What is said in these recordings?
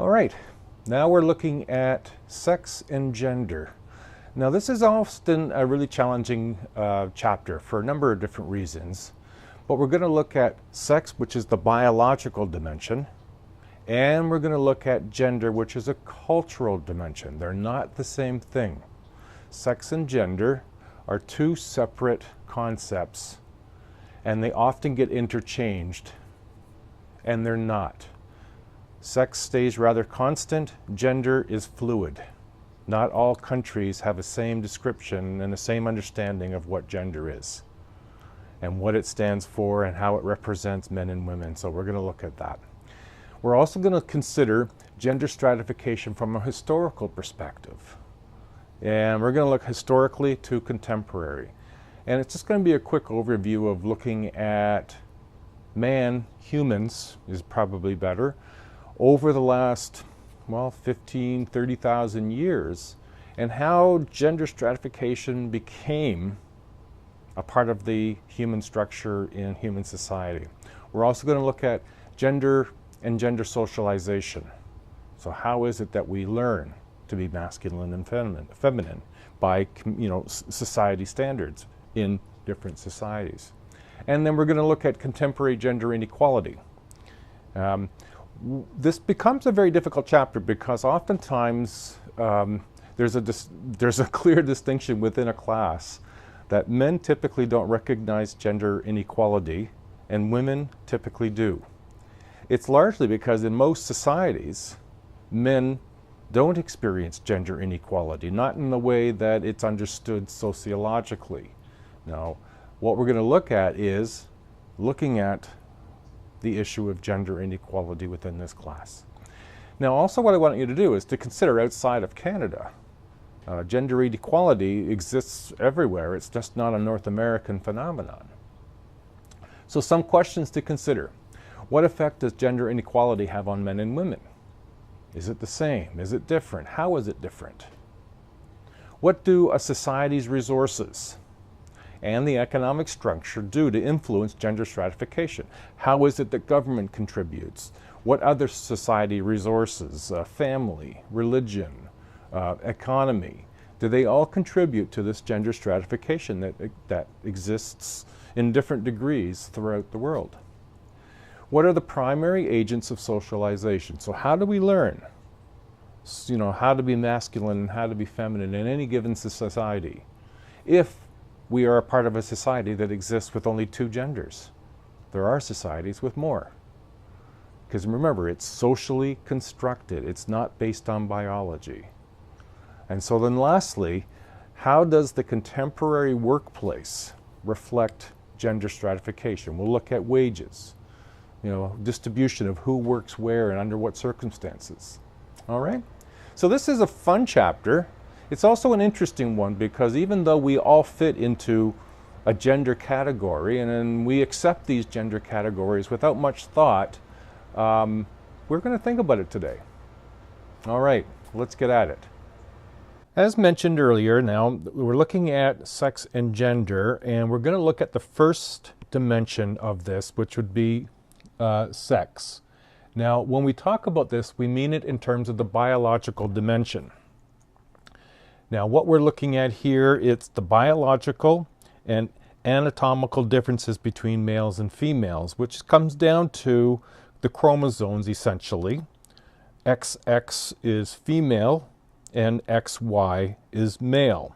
All right, now we're looking at sex and gender. Now this is often a really challenging chapter for a number of different reasons, but we're going to look at sex, which is the biological dimension, and we're going to look at gender, which is a cultural dimension. They're not the same thing. Sex and gender are two separate concepts, and they often get interchanged, and they're not. Sex stays rather constant, gender is fluid. Not all countries have the same description and the same understanding of what gender is and what it stands for and how it represents men and women. So we're going to look at that. We're also going to consider gender stratification from a historical perspective. And we're going to look historically to contemporary. And it's just going to be a quick overview of looking at humans is probably better, over the last, 30,000 years, and how gender stratification became a part of the human structure in human society. We're also going to look at gender and gender socialization. So how is it that we learn to be masculine and feminine by society standards in different societies? And then we're going to look at contemporary gender inequality. This becomes a very difficult chapter because oftentimes there's a clear distinction within a class that men typically don't recognize gender inequality and women typically do. It's largely because in most societies, men don't experience gender inequality, not in the way that it's understood sociologically. Now, what we're going to look at is looking at the issue of gender inequality within this class. Now, also what I want you to do is to consider outside of Canada. Gender inequality exists everywhere. It's just not a North American phenomenon. So some questions to consider. What effect does gender inequality have on men and women? Is it the same? Is it different? How is it different? What do a society's resources and the economic structure do to influence gender stratification? How is it that government contributes? What other society resources, family, religion, economy, do they all contribute to this gender stratification that exists in different degrees throughout the world? What are the primary agents of socialization? So how do we learn, how to be masculine and how to be feminine in any given society if we are a part of a society that exists with only two genders? There are societies with more. Because remember, it's socially constructed. It's not based on biology. And so then lastly, how does the contemporary workplace reflect gender stratification? We'll look at wages, distribution of who works where and under what circumstances. All right? So this is a fun chapter. It's also an interesting one because even though we all fit into a gender category and we accept these gender categories without much thought, we're going to think about it today. All right, let's get at it. As mentioned earlier, now we're looking at sex and gender, and we're going to look at the first dimension of this, which would be sex. Now, when we talk about this, we mean it in terms of the biological dimension. Now, what we're looking at here, it's the biological and anatomical differences between males and females, which comes down to the chromosomes, essentially. XX is female and XY is male.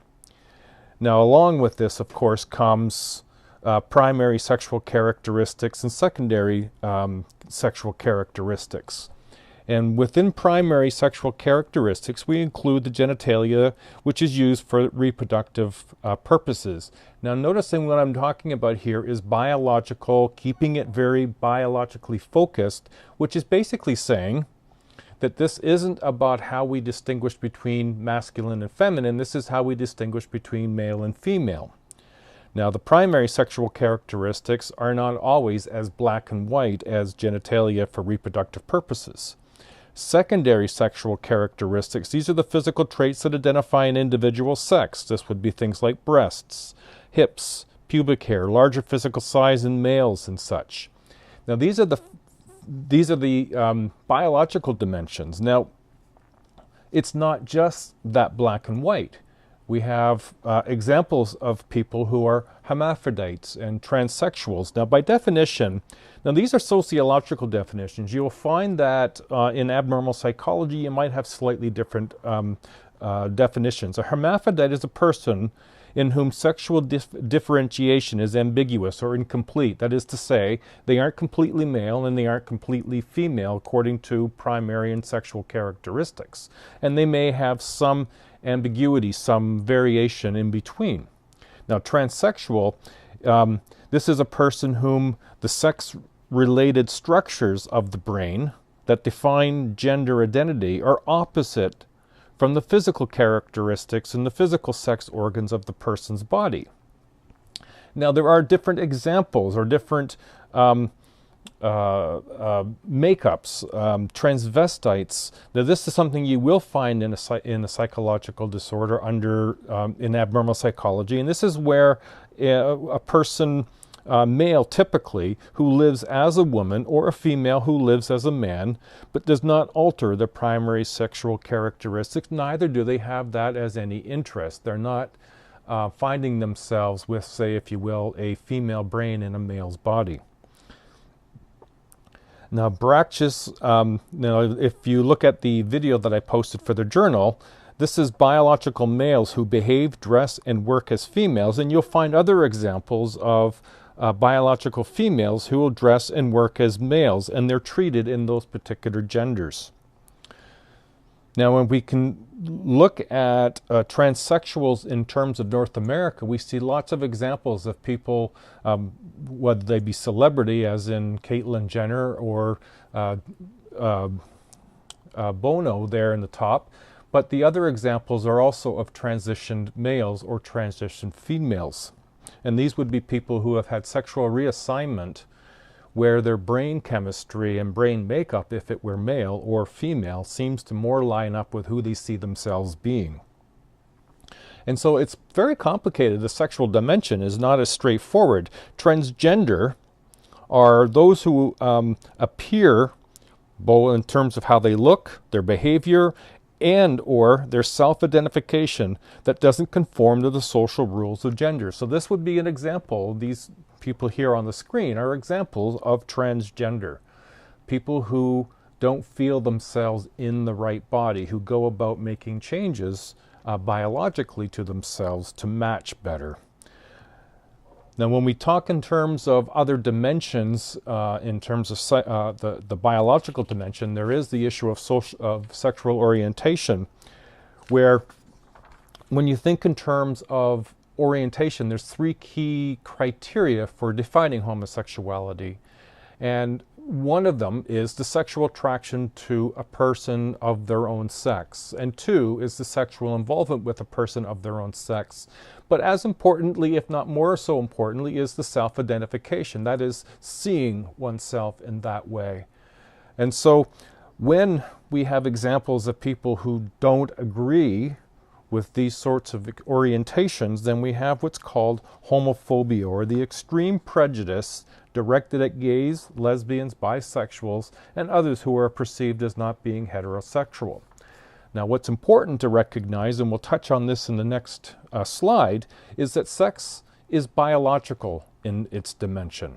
Now, along with this, of course, comes primary sexual characteristics and secondary sexual characteristics. And within primary sexual characteristics, we include the genitalia, which is used for reproductive purposes. Now, noticing what I'm talking about here is biological, keeping it very biologically focused, which is basically saying that this isn't about how we distinguish between masculine and feminine. This is how we distinguish between male and female. Now, the primary sexual characteristics are not always as black and white as genitalia for reproductive purposes. Secondary sexual characteristics, these are the physical traits that identify an individual's sex. This would be things like breasts, hips, pubic hair, larger physical size in males and such. Now, these are the these are the biological dimensions. Now, it's not just that black and white. We have examples of people who are hermaphrodites and transsexuals. Now, by definition, now these are sociological definitions. You'll find that in abnormal psychology, you might have slightly different definitions. A hermaphrodite is a person in whom sexual differentiation is ambiguous or incomplete. That is to say, they aren't completely male and they aren't completely female according to primary and sexual characteristics. And they may have some ambiguity, some variation in between. Now, transsexual, this is a person whom the sex-related structures of the brain that define gender identity are opposite from the physical characteristics and the physical sex organs of the person's body. Now, there are different examples or different makeups, transvestites. Now, this is something you will find in a psychological disorder in abnormal psychology, and this is where a person, male typically, who lives as a woman, or a female who lives as a man, but does not alter their primary sexual characteristics. Neither do they have that as any interest. They're not finding themselves with, say, if you will, a female brain in a male's body. Now, Brach's, now, if you look at the video that I posted for the journal, this is biological males who behave, dress, and work as females, and you'll find other examples of biological females who will dress and work as males, and they're treated in those particular genders. Now, when we can look at transsexuals in terms of North America, we see lots of examples of people, whether they be celebrity, as in Caitlyn Jenner or Bono there in the top, but the other examples are also of transitioned males or transitioned females. And these would be people who have had sexual reassignment where their brain chemistry and brain makeup, if it were male or female, seems to more line up with who they see themselves being. And so it's very complicated. The sexual dimension is not as straightforward. Transgender are those who appear both in terms of how they look, their behavior, and or their self-identification that doesn't conform to the social rules of gender. So this would be an example. These people here on the screen are examples of transgender. People who don't feel themselves in the right body, who go about making changes biologically to themselves to match better. Now, when we talk in terms of other dimensions, in terms of the biological dimension, there is the issue of sexual orientation, where when you think in terms of orientation, there's three key criteria for defining homosexuality. And one of them is the sexual attraction to a person of their own sex. And two is the sexual involvement with a person of their own sex. But as importantly, if not more so importantly, is the self-identification. That is, seeing oneself in that way. And so when we have examples of people who don't agree with these sorts of orientations, then we have what's called homophobia, or the extreme prejudice directed at gays, lesbians, bisexuals, and others who are perceived as not being heterosexual. Now, what's important to recognize, and we'll touch on this in the next slide, is that sex is biological in its dimension.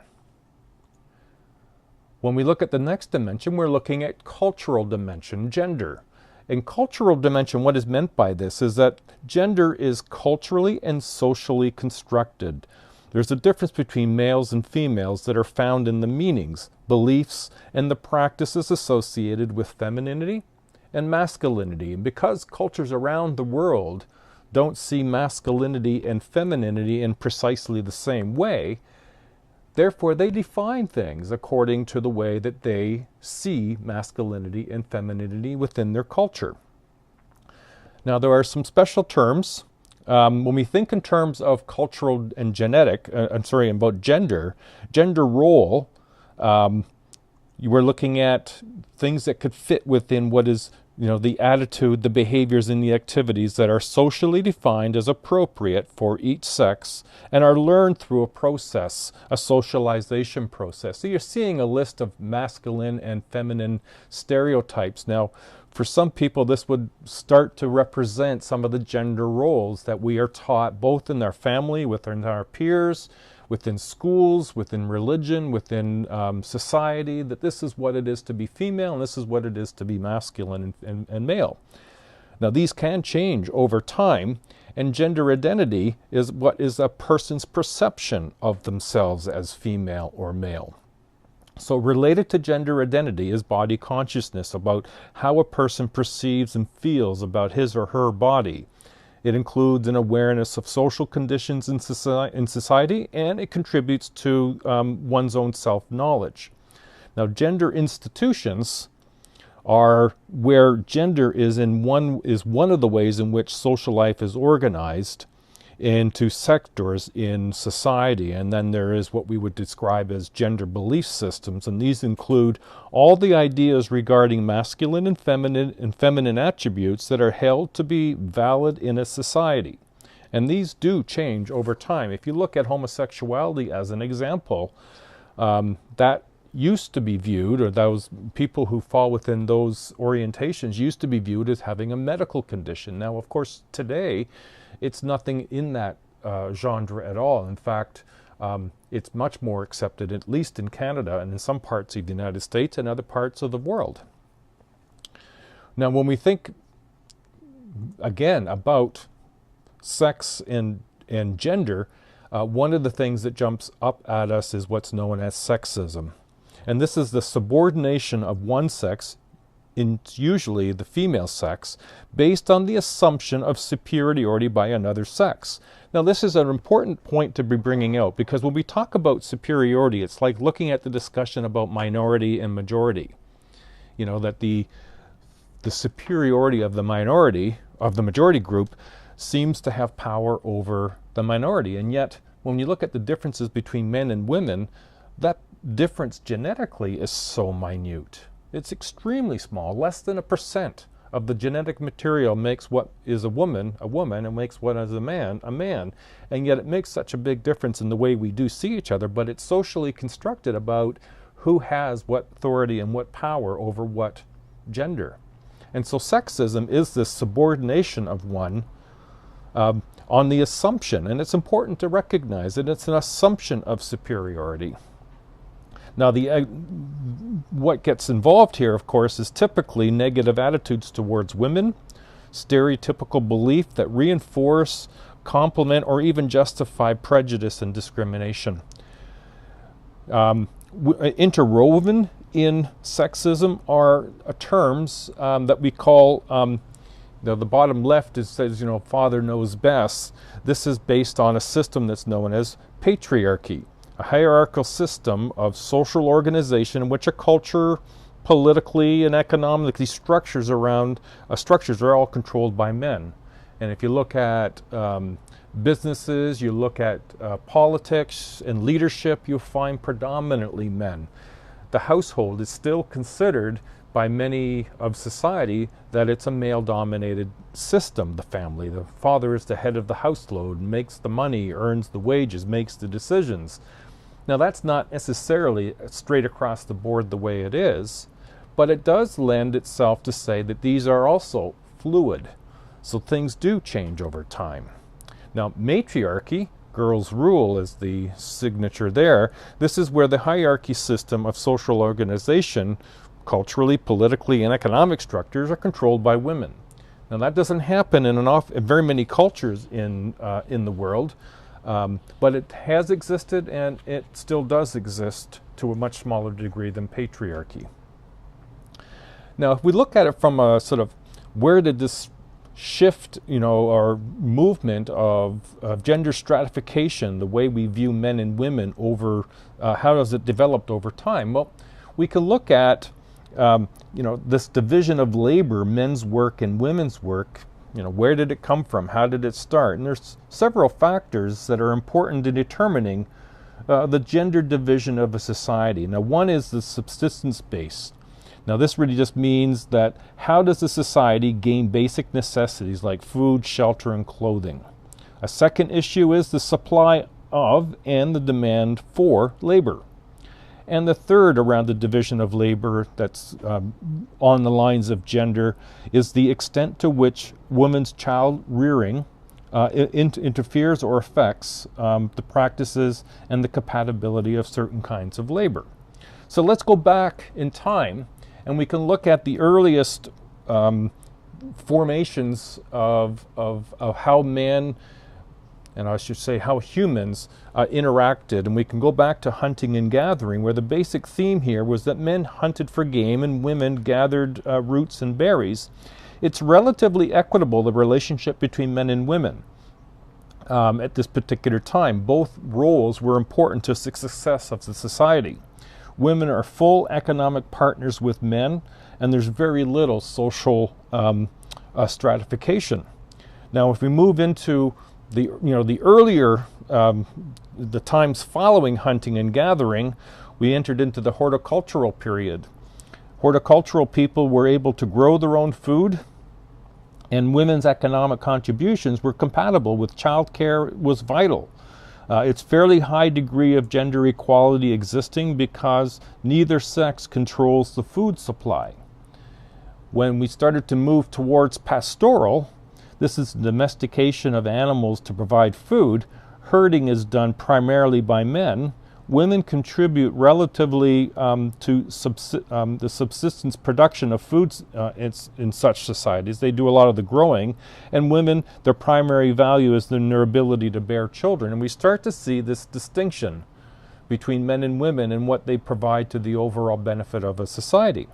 When we look at the next dimension, we're looking at cultural dimension, gender. In cultural dimension, what is meant by this is that gender is culturally and socially constructed. There's a difference between males and females that are found in the meanings, beliefs, and the practices associated with femininity and masculinity. And because cultures around the world don't see masculinity and femininity in precisely the same way, therefore they define things according to the way that they see masculinity and femininity within their culture. Now, there are some special terms. When we think in terms of cultural and genetic, about gender role, you were looking at things that could fit within what is the attitude, the behaviors, and the activities that are socially defined as appropriate for each sex and are learned through a process, a socialization process. So you're seeing a list of masculine and feminine stereotypes. Now, for some people, this would start to represent some of the gender roles that we are taught both in our family, within our peers, within schools, within religion, within society, that this is what it is to be female and this is what it is to be masculine and male. Now, these can change over time, and gender identity is what is a person's perception of themselves as female or male. So related to gender identity is body consciousness, about how a person perceives and feels about his or her body. It includes an awareness of social conditions in society, and it contributes to one's own self-knowledge. Now, gender institutions are where gender is one of the ways in which social life is organized into sectors in society, and then there is what we would describe as gender belief systems, and these include all the ideas regarding masculine and feminine attributes that are held to be valid in a society. And these do change over time. If you look at homosexuality as an example, that used to be viewed, or those people who fall within those orientations used to be viewed as having a medical condition. Now, of course, today it's nothing in that genre at all. In fact, it's much more accepted, at least in Canada and in some parts of the United States and other parts of the world. Now, when we think, again, about sex and gender, one of the things that jumps up at us is what's known as sexism. And this is the subordination of one sex, usually the female sex, based on the assumption of superiority by another sex. Now, this is an important point to be bringing out, because when we talk about superiority, it's like looking at the discussion about minority and majority. That the superiority of the majority group seems to have power over the minority. And yet, when you look at the differences between men and women, that difference genetically is so minute. It's extremely small. Less than 1% of the genetic material makes what is a woman, and makes what is a man. And yet it makes such a big difference in the way we do see each other, but it's socially constructed about who has what authority and what power over what gender. And so sexism is this subordination of one on the assumption, and it's important to recognize that it's an assumption of superiority. Now, what gets involved here, of course, is typically negative attitudes towards women, stereotypical belief that reinforce, complement, or even justify prejudice and discrimination. Interwoven in sexism are terms that we call, the bottom left says, father knows best. This is based on a system that's known as patriarchy, a hierarchical system of social organization in which a culture, politically and economically, structures are all controlled by men. And if you look at businesses, you look at politics and leadership, you'll find predominantly men. The household is still considered by many of society that it's a male-dominated system, the family. The father is the head of the household, makes the money, earns the wages, makes the decisions. Now, that's not necessarily straight across the board the way it is, but it does lend itself to say that these are also fluid. So things do change over time. Now, matriarchy, girls rule is the signature there. This is where the hierarchy system of social organization, culturally, politically, and economic structures are controlled by women. Now, that doesn't happen in very many cultures in the world. But it has existed, and it still does exist to a much smaller degree than patriarchy. Now, if we look at it from a sort of where did this shift, or movement of gender stratification, the way we view men and women over, how does it develop over time? Well, we can look at, this division of labor, men's work and women's work. Where did it come from? How did it start? And there's several factors that are important in determining the gender division of a society. Now, one is the subsistence base. Now this really just means that how does a society gain basic necessities like food, shelter, and clothing? A second issue is the supply of and the demand for labor. And the third around the division of labor that's on the lines of gender is the extent to which women's child rearing interferes or affects the practices and the compatibility of certain kinds of labor. So let's go back in time and we can look at the earliest formations of how man, and I should say how humans interacted. And we can go back to hunting and gathering, where the basic theme here was that men hunted for game and women gathered roots and berries. It's relatively equitable, the relationship between men and women at this particular time. Both roles were important to the success of the society. Women are full economic partners with men, and there's very little social stratification. Now, if we move into the earlier the times following hunting and gathering, we entered into the horticultural period. Horticultural people were able to grow their own food, and women's economic contributions were compatible with childcare was vital. It's fairly high degree of gender equality existing because neither sex controls the food supply. When we started to move towards pastoral, this is the domestication of animals to provide food. Herding is done primarily by men. Women contribute relatively to the subsistence production of foods in such societies. They do a lot of the growing, and women, their primary value is their ability to bear children. And we start to see this distinction between men and women and what they provide to the overall benefit of a society.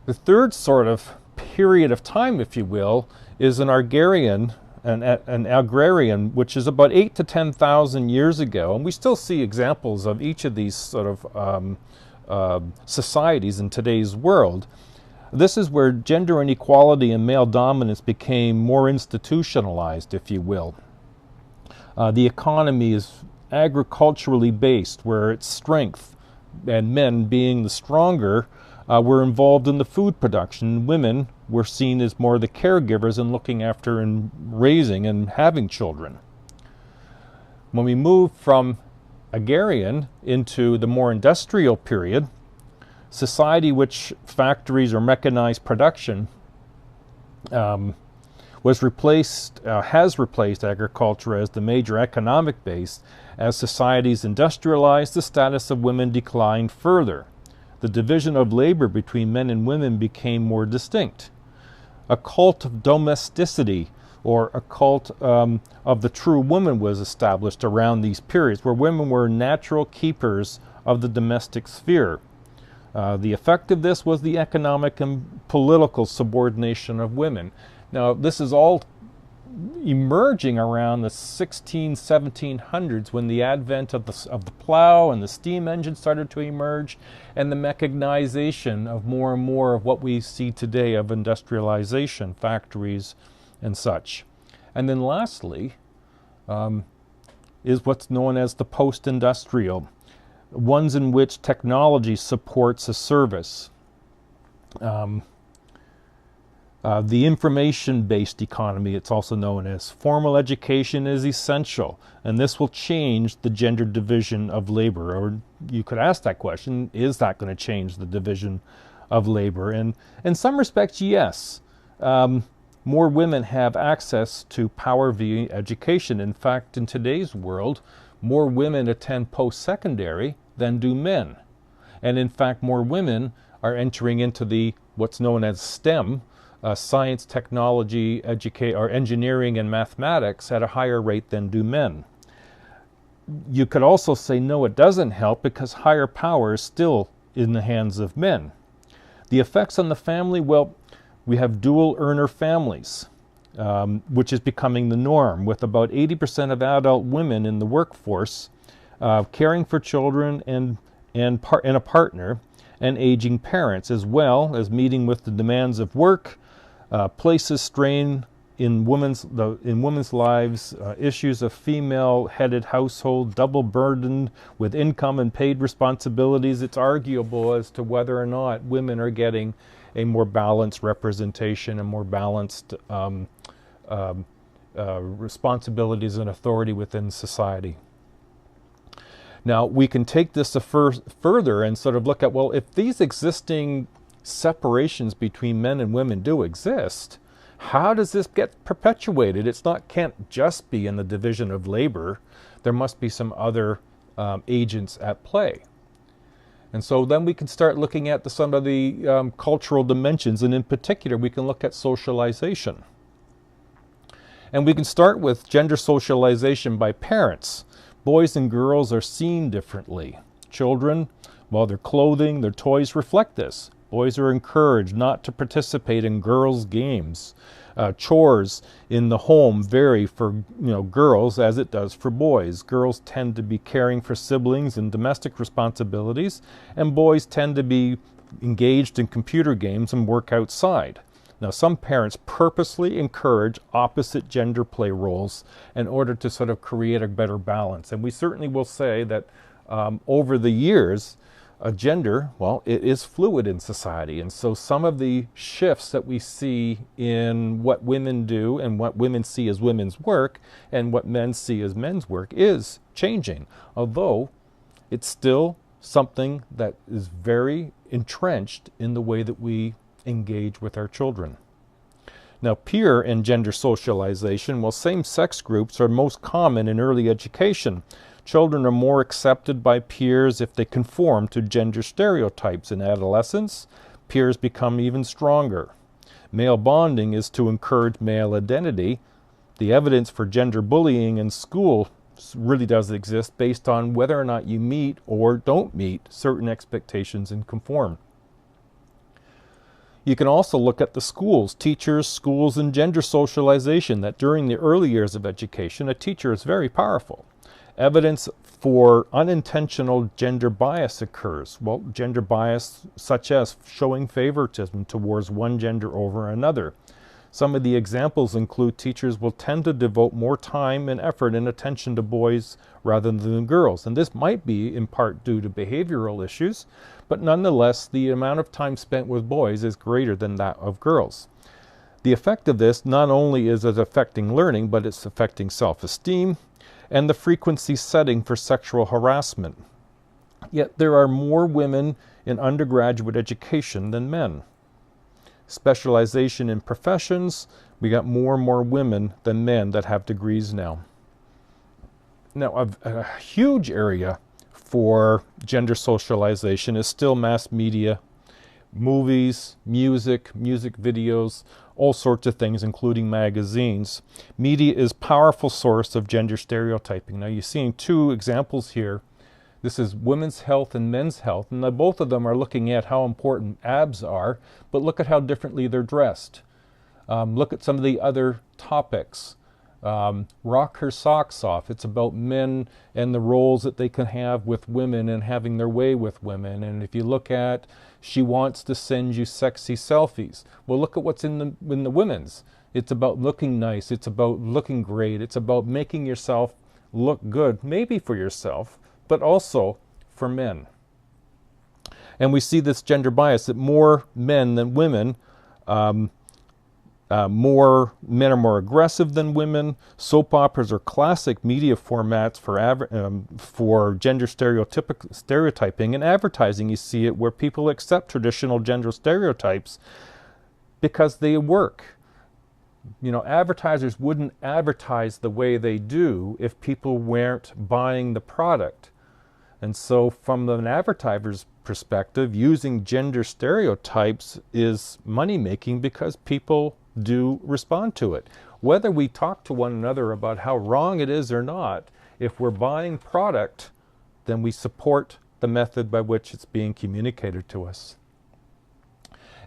The third sort of period of time, if you will, is an agrarian, which is about 8,000 to 10,000 years ago, and we still see examples of each of these sort of societies in today's world. This is where gender inequality and male dominance became more institutionalized, if you will. The economy is agriculturally based, where its strength, and men being the stronger, were involved in the food production. Women were seen as more the caregivers and looking after and raising and having children. When we move from agrarian into the more industrial period, society which factories or mechanized production has replaced agriculture as the major economic base. As societies industrialized, the status of women declined further. The division of labor between men and women became more distinct. A cult of domesticity, or a cult of the true woman, was established around these periods, where women were natural keepers of the domestic sphere. The effect of this was the economic and political subordination of women. Now, this is all emerging around the 1700s, when the advent of the plow and the steam engine started to emerge, and the mechanization of more and more of what we see today of industrialization, factories and such. And then lastly is what's known as the post-industrial, ones in which technology supports a service. The information-based economy, it's also known as. Formal education is essential, and this will change the gender division of labor. Or you could ask that question, is that going to change the division of labor? And in some respects, yes. More women have access to power via education. In fact, in today's world, more women attend post-secondary than do men. And in fact, more women are entering into what's known as STEM, science, technology, or engineering and mathematics, at a higher rate than do men. You could also say no, it doesn't help, because higher power is still in the hands of men. The effects on the family, well, we have dual earner families, which is becoming the norm, with about 80% of adult women in the workforce caring for children and a partner, and aging parents, as well as meeting with the demands of work. Places strain in women's lives, issues of female-headed household, double burdened with income and paid responsibilities. It's arguable as to whether or not women are getting a more balanced representation and more balanced responsibilities and authority within society. Now, we can take this further and sort of look at, well, if these existing separations between men and women do exist, how does this get perpetuated? Can't just be in the division of labor. There must be some other agents at play. And so then we can start looking at some of the cultural dimensions, and in particular, we can look at socialization. And we can start with gender socialization by parents. Boys and girls are seen differently. Children, well, their clothing, their toys reflect this. Boys are encouraged not to participate in girls' games. Chores in the home vary for girls as it does for boys. Girls tend to be caring for siblings and domestic responsibilities, and boys tend to be engaged in computer games and work outside. Now, some parents purposely encourage opposite gender play roles in order to sort of create a better balance. And we certainly will say that over the years, gender, well, it is fluid in society. And so some of the shifts that we see in what women do and what women see as women's work and what men see as men's work is changing. Although it's still something that is very entrenched in the way that we engage with our children. Now, peer and gender socialization, well, same-sex groups are most common in early education. Children are more accepted by peers if they conform to gender stereotypes. In adolescence, peers become even stronger. Male bonding is to encourage male identity. The evidence for gender bullying in school really does exist based on whether or not you meet or don't meet certain expectations and conform. You can also look at the schools, teachers, schools, and gender socialization, that during the early years of education, a teacher is very powerful. Evidence for unintentional gender bias occurs. Well, gender bias such as showing favoritism towards one gender over another. Some of the examples include teachers will tend to devote more time and effort and attention to boys rather than girls. And this might be in part due to behavioral issues, but nonetheless, the amount of time spent with boys is greater than that of girls. The effect of this not only is it affecting learning, but it's affecting self-esteem and the frequency setting for sexual harassment. Yet there are more women in undergraduate education than men. Specialization in professions, we got more and more women than men that have degrees now. Now, a huge area for gender socialization is still mass media, movies, music videos, all sorts of things, including magazines. Media is a powerful source of gender stereotyping. Now, you're seeing two examples here. This is women's health and men's health, and both of them are looking at how important abs are, but look at how differently they're dressed. Look at some of the other topics. Rock her socks off. It's about men and the roles that they can have with women and having their way with women. And if you look at she wants to send you sexy selfies, well, look at what's in the women's. It's about looking nice. It's about looking great. It's about making yourself look good, maybe for yourself, but also for men. And we see this gender bias that more men than women, more men are more aggressive than women. Soap operas are classic media formats for gender stereotyping. In advertising, you see it where people accept traditional gender stereotypes because they work. Advertisers wouldn't advertise the way they do if people weren't buying the product. And so from an advertiser's perspective, using gender stereotypes is money-making because people do respond to it. Whether we talk to one another about how wrong it is or not, if we're buying product, then we support the method by which it's being communicated to us.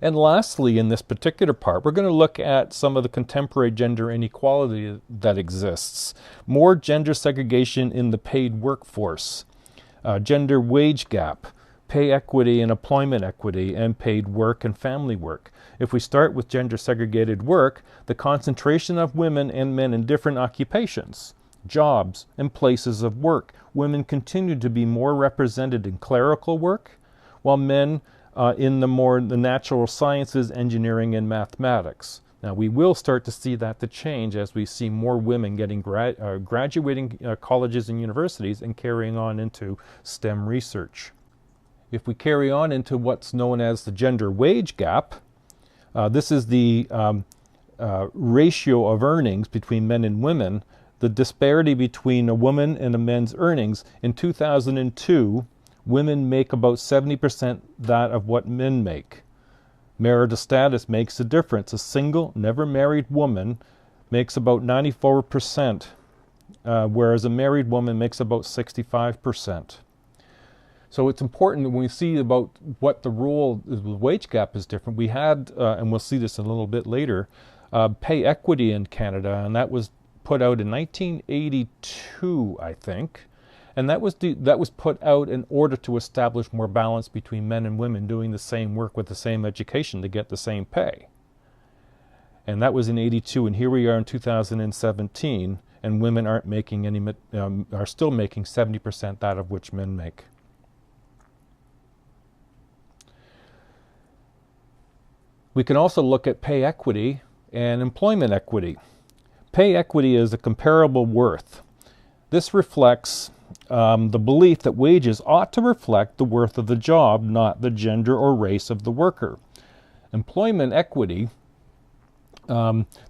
And lastly, in this particular part, we're going to look at some of the contemporary gender inequality that exists. More gender segregation in the paid workforce. Gender wage gap. pay equity and employment equity, and paid work and family work. If we start with gender segregated work, the concentration of women and men in different occupations, jobs, and places of work. Women continue to be more represented in clerical work, while men in the natural sciences, engineering, and mathematics. Now, we will start to see that to change as we see more women getting graduating colleges and universities and carrying on into STEM research. If we carry on into what's known as the gender wage gap, this is the ratio of earnings between men and women. The disparity between a woman and a man's earnings. In 2002, women make about 70% that of what men make. Marital status makes a difference. A single, never married woman makes about 94%, whereas a married woman makes about 65%. So it's important when we see about what the role, the wage gap is different. We had, and we'll see this a little bit later, pay equity in Canada, and that was put out in 1982, I think. And that was put out in order to establish more balance between men and women doing the same work with the same education to get the same pay. And that was in 82, and here we are in 2017, and women aren't making any, are still making 70% that of which men make. We can also look at pay equity and employment equity. Pay equity is a comparable worth. This reflects the belief that wages ought to reflect the worth of the job, not the gender or race of the worker. Employment equity,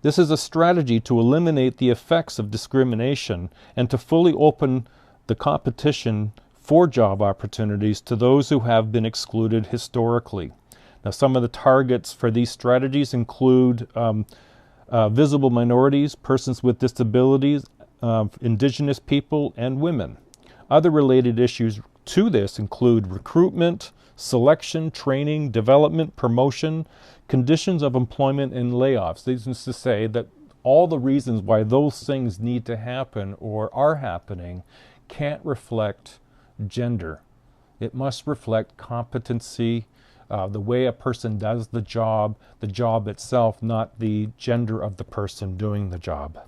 this is a strategy to eliminate the effects of discrimination and to fully open the competition for job opportunities to those who have been excluded historically. Now, some of the targets for these strategies include visible minorities, persons with disabilities, Indigenous people, and women. Other related issues to this include recruitment, selection, training, development, promotion, conditions of employment, and layoffs. This is to say that all the reasons why those things need to happen or are happening can't reflect gender. It must reflect competency, the way a person does the job itself, not the gender of the person doing the job.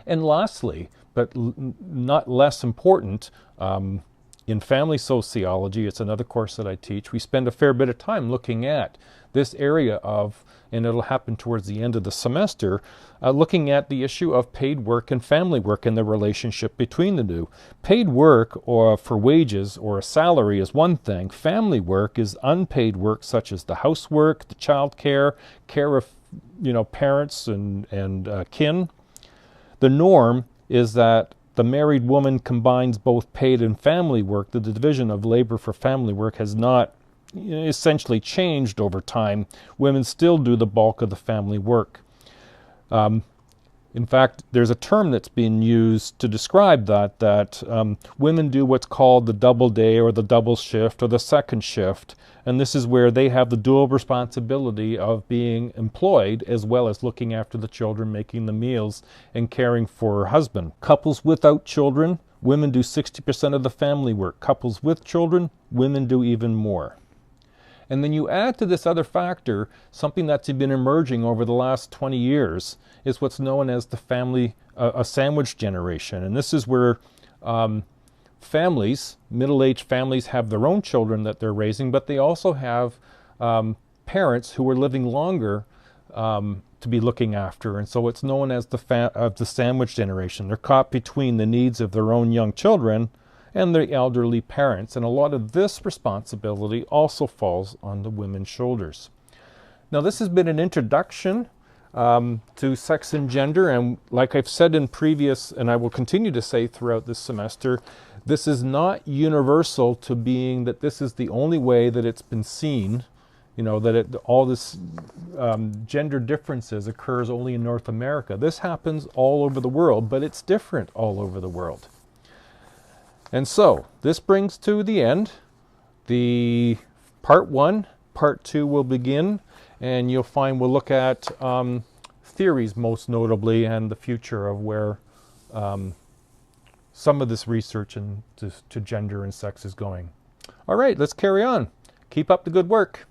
And lastly, but not less important, in family sociology, it's another course that I teach, we spend a fair bit of time looking at this area of, and it'll happen towards the end of the semester, looking at the issue of paid work and family work and the relationship between the two. Paid work or for wages or a salary is one thing. Family work is unpaid work such as the housework, the child care of parents and kin. The norm is that the married woman combines both paid and family work. The division of labor for family work has not essentially changed over time. Women still do the bulk of the family work. In fact, there's a term that's been used to describe that women do what's called the double day or the double shift or the second shift, and this is where they have the dual responsibility of being employed as well as looking after the children, making the meals, and caring for her husband. Couples without children, women do 60% of the family work. Couples with children, women do even more. And then you add to this other factor, something that's been emerging over the last 20 years, is what's known as the family, a sandwich generation. And this is where families, middle-aged families, have their own children that they're raising, but they also have parents who are living longer to be looking after. And so it's known as the sandwich generation. They're caught between the needs of their own young children and their elderly parents. And a lot of this responsibility also falls on the women's shoulders. Now, this has been an introduction to sex and gender, and like I've said in previous, and I will continue to say throughout this semester, this is not universal to being that this is the only way that it's been seen, that all this gender differences occurs only in North America. This happens all over the world, but it's different all over the world. And so, this brings to the end the part 1. Part 2 will begin, and you'll find we'll look at theories most notably and the future of where some of this research into gender and sex is going. All right, let's carry on. Keep up the good work.